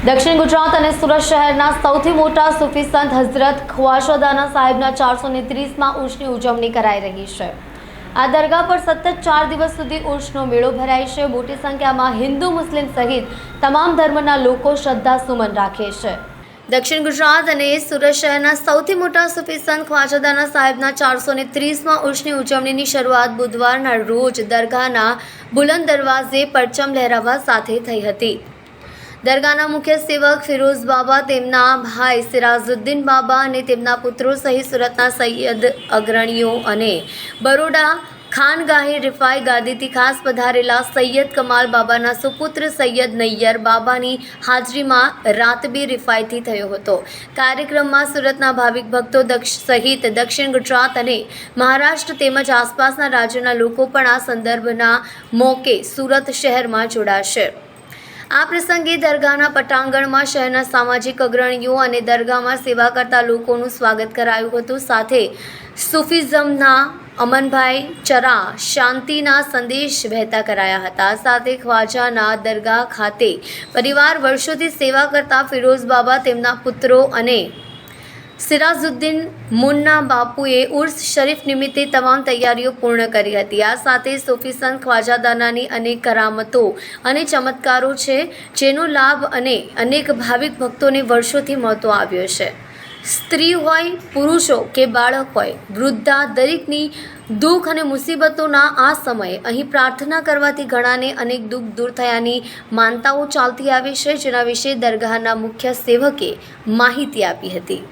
દક્ષિણ ગુજરાત અને સુરત શહેરના સૌથી મોટા સૂફી સંત હઝરત ખ્વાજાદાના સાહેબના 430માં ઉર્ષની ઉજવણી કરાઈ રહી છે। આ દરગાહ પર સતત 4 દિવસ સુધી ઉર્ષનો મેળો ભરાય છે। મોટી સંખ્યામાં હિન્દુ મુસ્લિમ સહિત તમામ ધર્મના લોકો શ્રદ્ધા સુમન રાખે છે। દક્ષિણ ગુજરાત અને સુરત શહેરના સૌથી મોટા સૂફી સંત ખ્વાજાદાના સાહેબના 430માં ઉર્ષની ઉજવણીની શરૂઆત બુધવારના રોજ દરગાહના બુલંદ દરવાજે પરચમ લહેરાવવા સાથે થઈ હતી। દરગાહના મુખ્ય સેવક ફિરોઝ બાબા, તેમના ભાઈ સિરાજુદ્દીન બાબા અને તેમના પુત્રો સહિત સુરતના સૈયદ અગ્રણીઓ અને બરોડા ખાનગાહે રિફાઈ ગાદીથી ખાસ પધારેલા સૈયદ કમાલ બાબાના સુપુત્ર સૈયદ નૈયર બાબાની હાજરીમાં રાતબી રિફાઈથી થયો હતો। કાર્યક્રમમાં સુરતના ભાવિક ભક્તો સહિત દક્ષિણ ગુજરાત અને મહારાષ્ટ્ર તેમજ આસપાસના રાજ્યોના લોકો પણ આ સંદર્ભના મોકે સુરત શહેરમાં જોડાશે। આ પ્રસંગે દરગાહના પટાંગણમાં શહેરના સામાજિક અગ્રણીઓ અને દરગાહમાં સેવા કરતા લોકોનું સ્વાગત કરાયું હતું। સાથે સૂફિઝમના અમનભાઈ ચરા શાંતિના સંદેશ વહેતા કરાયા હતા। સાથે ખ્વાજાના દરગાહ ખાતે પરિવાર વર્ષોથી સેવા કરતા ફિરોઝ બાબા, તેમના પુત્રો અને સિરાજુદ્દીન મુન્ના બાપુએ ઉર્સ શરીફ નિમિત્તે તમામ તૈયારીઓ પૂર્ણ કરી હતી। આ સાથે સૂફી સંત ખ્વાજાદાનાની અનેક કરામતો અને ચમત્કારો છે, જેનો લાભ અને અનેક ભાવિક ભક્તોને વર્ષોથી મળતો આવ્યો છે। સ્ત્રી હોય, પુરુષો કે બાળક હોય, વૃદ્ધા, દરેકની દુઃખ અને મુસીબતોના આ સમયે અહીં પ્રાર્થના કરવાથી ઘણાને અનેક દુઃખ દૂર થયાની માનતાઓ ચાલતી આવે છે, જેના વિશે દરગાહના મુખ્ય સેવકે માહિતી આપી હતી।